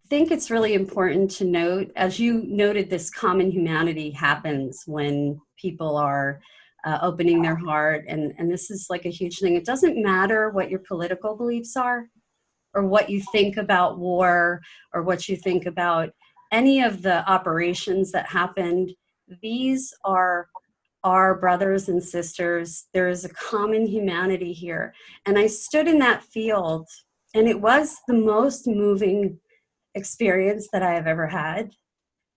think it's really important to note, as you noted, this common humanity happens when people are opening their heart. And this is like a huge thing. It doesn't matter what your political beliefs are or what you think about war or what you think about any of the operations that happened. These are our brothers and sisters. There is a common humanity here. And I stood in that field, and it was the most moving experience that I have ever had,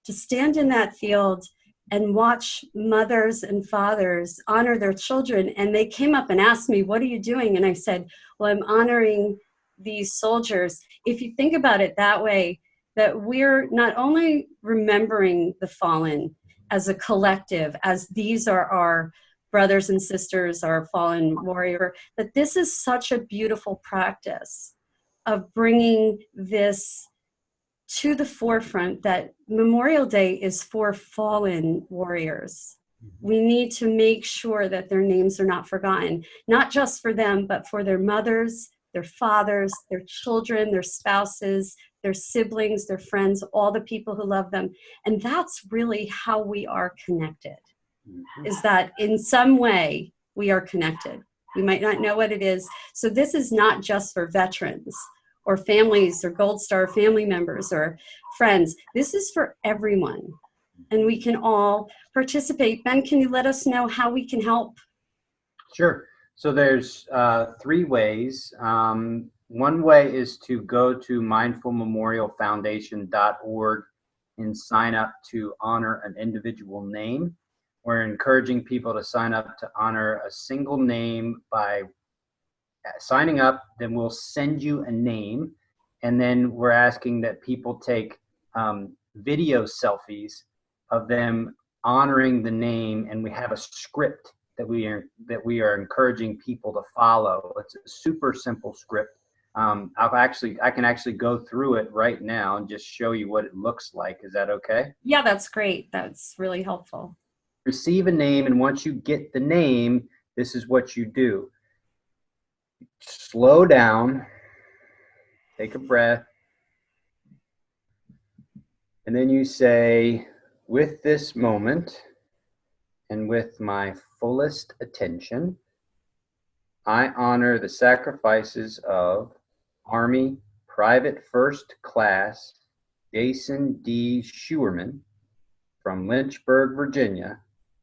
to stand in that field and watch mothers and fathers honor their children. And they came up and asked me, "What are you doing?" And I said, "Well, I'm honoring these soldiers." If you think about it that way, that we're not only remembering the fallen as a collective, as these are our brothers and sisters, our fallen warrior, that this is such a beautiful practice of bringing this to the forefront, that Memorial Day is for fallen warriors. We need to make sure that their names are not forgotten, not just for them, but for their mothers, their fathers, their children, their spouses, their siblings, their friends, all the people who love them. And that's really how we are connected, is that in some way we are connected. We might not know what it is. So this is not just for veterans or families or Gold Star family members or friends. This is for everyone. And we can all participate. Ben, can you let us know how we can help? Sure. So there's 3 ways. One way is to go to mindfulmemorialfoundation.org and sign up to honor an individual name. We're encouraging people to sign up to honor a single name by signing up. Then we'll send you a name, and then we're asking that people take video selfies of them honoring the name, and we have a script that we are encouraging people to follow. It's a super simple script. I can actually go through it right now and just show you what it looks like. Is that okay? Yeah, that's great. That's really helpful. Receive a name, and once you get the name, this is what you do. Slow down, take a breath, and then you say, "With this moment and with my fullest attention, I honor the sacrifices of Army Private First Class Jason D. Schuerman from Lynchburg, Virginia,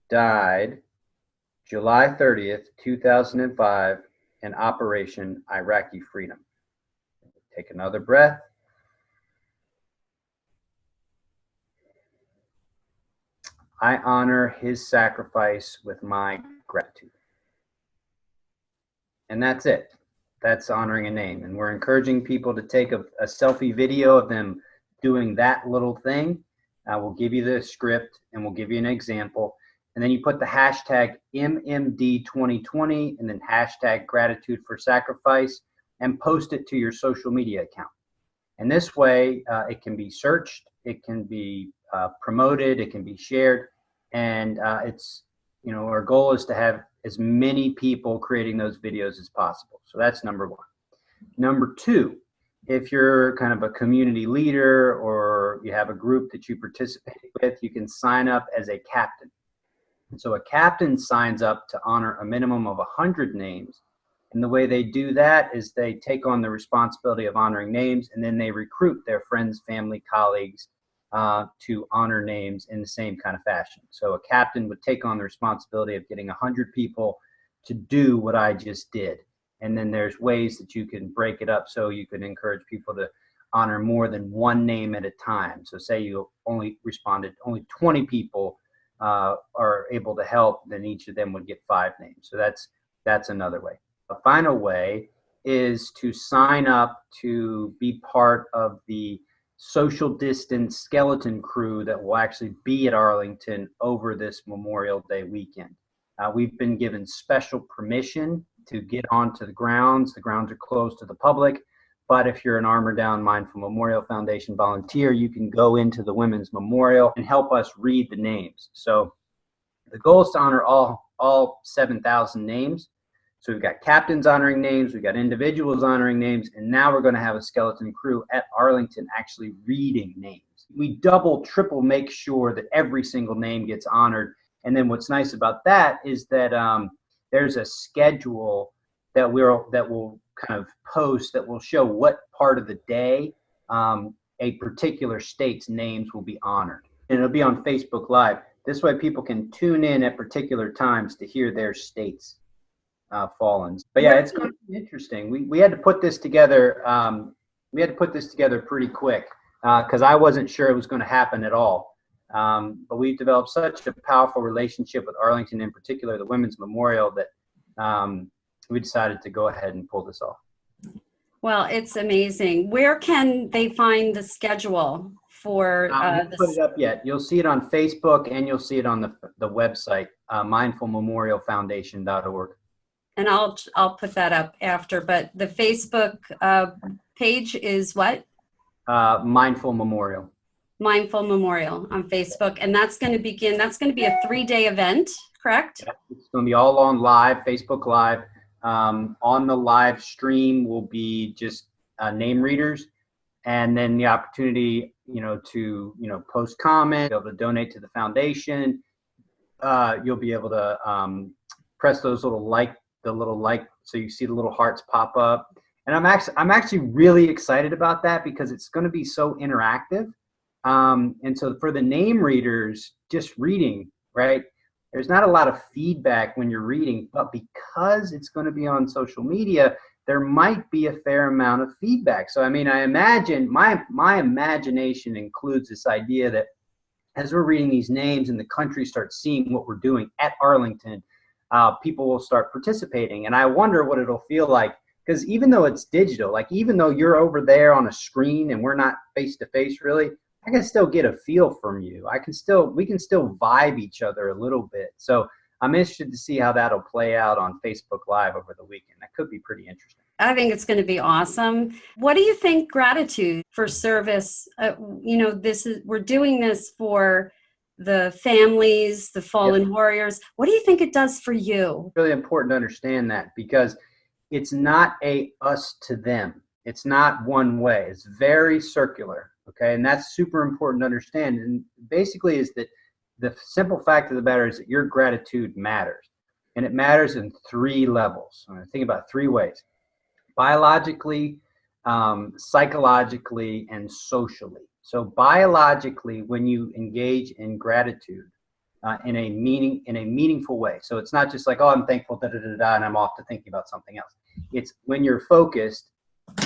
died July 30th, 2005 in Operation Iraqi Freedom." Take another breath. I honor his sacrifice with my gratitude. And that's it. That's honoring a name. And we're encouraging people to take a selfie video of them doing that little thing. We'll give you the script and we'll give you an example. And then you put the hashtag MMD2020 and then hashtag gratitude for sacrifice and post it to your social media account. And this way it can be searched, it can be promoted, it can be shared. And our goal is to have as many people creating those videos as possible. So that's number 1. Number 2, if you're kind of a community leader or you have a group that you participate with, you can sign up as a captain. And so a captain signs up to honor a minimum of 100 names. And the way they do that is they take on the responsibility of honoring names, and then they recruit their friends, family, colleagues to honor names in the same kind of fashion. So a captain would take on the responsibility of getting 100 people to do what I just did. And then there's ways that you can break it up so you can encourage people to honor more than one name at a time. So say you only 20 people are able to help, then each of them would get 5 names. So that's another way. A final way is to sign up to be part of the social distance skeleton crew that will actually be at Arlington over this Memorial Day weekend. We've been given special permission to get onto the grounds. The grounds are closed to the public, but if you're an Armor Down Mindful Memorial Foundation volunteer, you can go into the Women's Memorial and help us read the names. So the goal is to honor all 7,000 names. So we've got captains honoring names, we've got individuals honoring names, and now we're going to have a skeleton crew at Arlington actually reading names. We double, triple make sure that every single name gets honored. And then what's nice about that is that there's a schedule that will kind of post that will show what part of the day a particular state's names will be honored. And it'll be on Facebook Live. This way people can tune in at particular times to hear their states fallen. But yeah, it's going to be interesting. We had to put this together. Pretty quick because I wasn't sure it was going to happen at all. But we've developed such a powerful relationship with Arlington, in particular the Women's Memorial, that we decided to go ahead and pull this off. Well, it's amazing. Where can they find the schedule for put it up yet? You'll see it on Facebook and you'll see it on the website, mindfulmemorialfoundation.org. And I'll put that up after. But the Facebook page is what? Mindful Memorial. Mindful Memorial on Facebook, and that's going to begin. That's going to be a 3-day event, correct? Yeah, it's going to be all on live, Facebook Live. On the live stream will be just name readers, and then the opportunity, to post comments, be able to donate to the foundation. You'll be able to press those little like, so you see the little hearts pop up. And I'm actually really excited about that because it's going to be so interactive. And so for the name readers, just reading, right? There's not a lot of feedback when you're reading, but because it's going to be on social media, there might be a fair amount of feedback. So, I mean, I imagine my imagination includes this idea that as we're reading these names and the country starts seeing what we're doing at Arlington, people will start participating. And I wonder what it'll feel like, because even though it's digital, like even though you're over there on a screen and we're not face to face really, I can still get a feel from you. We can still vibe each other a little bit. So I'm interested to see how that'll play out on Facebook Live over the weekend. That could be pretty interesting. I think it's going to be awesome. What do you think gratitude for service? We're doing this for the families, the fallen warriors. What do you think it does for you? Really important to understand that, because it's not a us to them. It's not one way. It's very circular. Okay, and that's super important to understand. And basically is that the simple fact of the matter is that your gratitude matters. And it matters in 3 levels. I think about 3 ways: biologically, psychologically, and socially. So biologically, when you engage in gratitude in a meaningful way. So it's not just like, oh, I'm thankful, and I'm off to thinking about something else. It's when you're focused,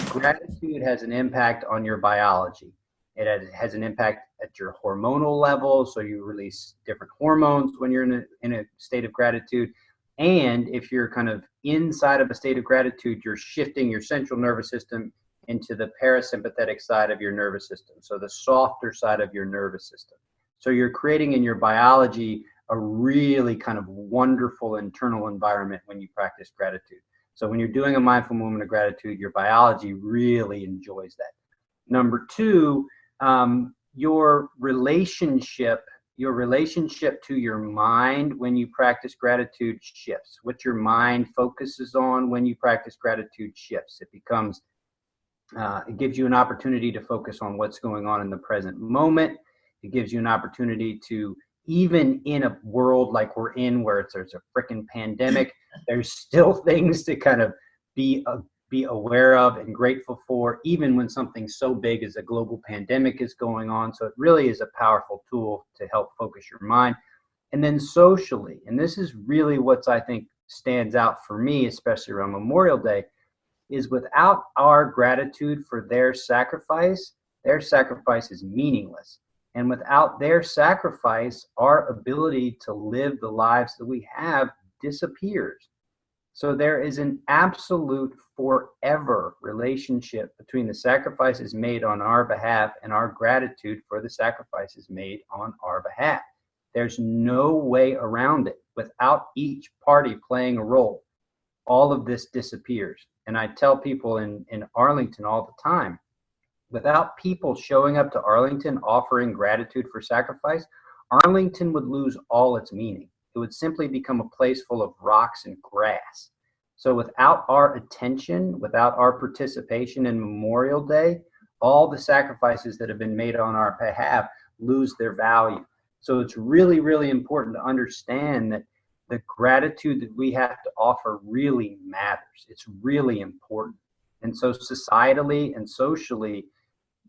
gratitude has an impact on your biology. It has an impact at your hormonal level, so you release different hormones when you're in a state of gratitude. And if you're kind of inside of a state of gratitude, you're shifting your central nervous system into the parasympathetic side of your nervous system, so the softer side of your nervous system. So you're creating in your biology a really kind of wonderful internal environment when you practice gratitude. So when you're doing a mindful moment of gratitude, your biology really enjoys that. Number 2, your relationship to your mind when you practice gratitude shifts. What your mind focuses on when you practice gratitude shifts. It gives you an opportunity to focus on what's going on in the present moment. It gives you an opportunity to, even in a world like we're in where there's a freaking pandemic, there's still things to kind of be aware of and grateful for, even when something so big as a global pandemic is going on. So it really is a powerful tool to help focus your mind. And then socially, and this is really what I think stands out for me, especially around Memorial Day, is without our gratitude for their sacrifice is meaningless. And without their sacrifice, our ability to live the lives that we have disappears. So there is an absolute forever relationship between the sacrifices made on our behalf and our gratitude for the sacrifices made on our behalf. There's no way around it. Without each party playing a role, all of this disappears. And I tell people in Arlington all the time, without people showing up to Arlington offering gratitude for sacrifice, Arlington would lose all its meaning. It would simply become a place full of rocks and grass. So without our attention, without our participation in Memorial Day, all the sacrifices that have been made on our behalf lose their value. So it's really, really important to understand that the gratitude that we have to offer really matters. It's really important. And so societally and socially,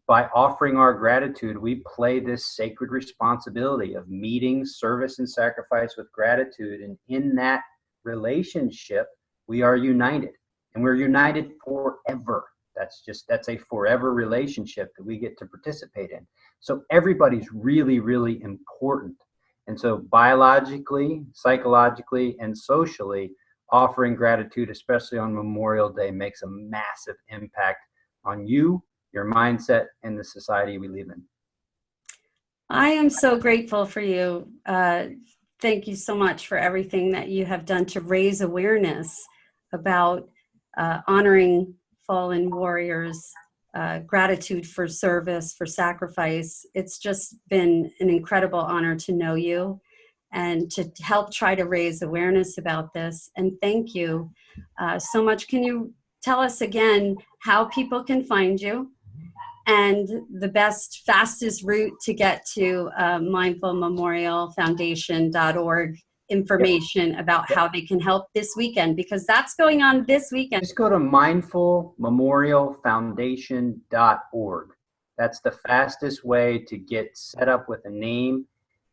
by offering our gratitude, we play this sacred responsibility of meeting service and sacrifice with gratitude. And in that relationship, we are united, and we're united forever. That's a forever relationship that we get to participate in. So everybody's really, really important. And so biologically, psychologically, and socially, offering gratitude, especially on Memorial Day, makes a massive impact on you, your mindset, and the society we live in. I am so grateful for you. Thank you so much for everything that you have done to raise awareness about honoring fallen warriors, gratitude for service, for sacrifice. It's just been an incredible honor to know you and to help try to raise awareness about this. And thank you so much. Can you tell us again how people can find you and the best, fastest route to get to mindfulmemorialfoundation.org information about how they can help this weekend, because that's going on this weekend? Just go to mindfulmemorialfoundation.org. That's the fastest way to get set up with a name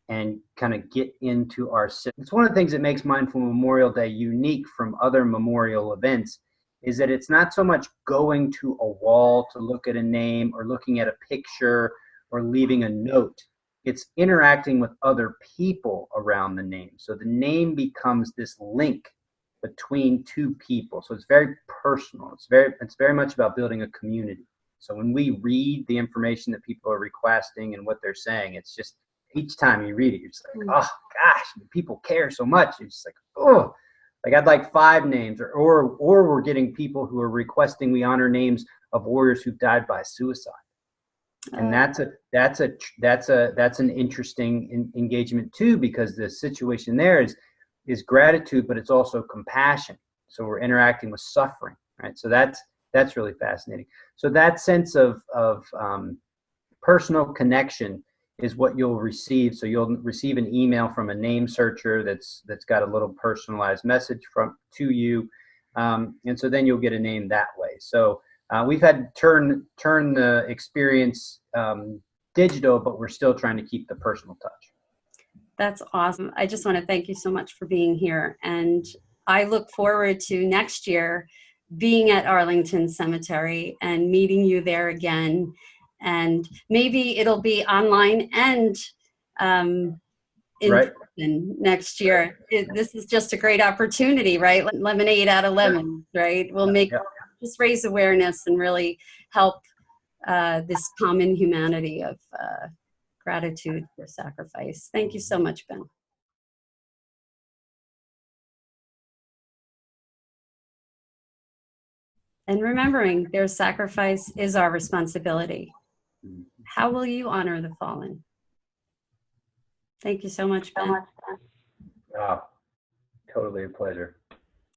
and kind of get into our system. It's one of the things that makes Mindful Memorial Day unique from other memorial events, is that it's not so much going to a wall to look at a name or looking at a picture or leaving a note. It's interacting with other people around the name. So the name becomes this link between two people. So it's very personal. It's very much about building a community. So when we read the information that people are requesting and what they're saying, it's just, each time you read it, you're just like, oh gosh, people care so much. It's just like, oh, like I'd like 5 names, or we're getting people who are requesting we honor names of warriors who've died by suicide. And that's an interesting engagement too, because the situation there is gratitude, but it's also compassion. So we're interacting with suffering, right? So that's really fascinating. So that sense of personal connection is what you'll receive. So you'll receive an email from a name searcher that's got a little personalized message to you, and so then you'll get a name that way. So we've had to turn the experience digital, but we're still trying to keep the personal touch. That's awesome. I just want to thank you so much for being here, and I look forward to next year being at Arlington Cemetery and meeting you there again. And maybe it'll be online and in person next year. This is just a great opportunity, right? Lemonade out of lemons, right? We'll just raise awareness and really help this common humanity of gratitude for sacrifice. Thank you so much, Ben. And remembering their sacrifice is our responsibility. How will you honor the fallen? Thank you so much, Ben. Oh, totally a pleasure.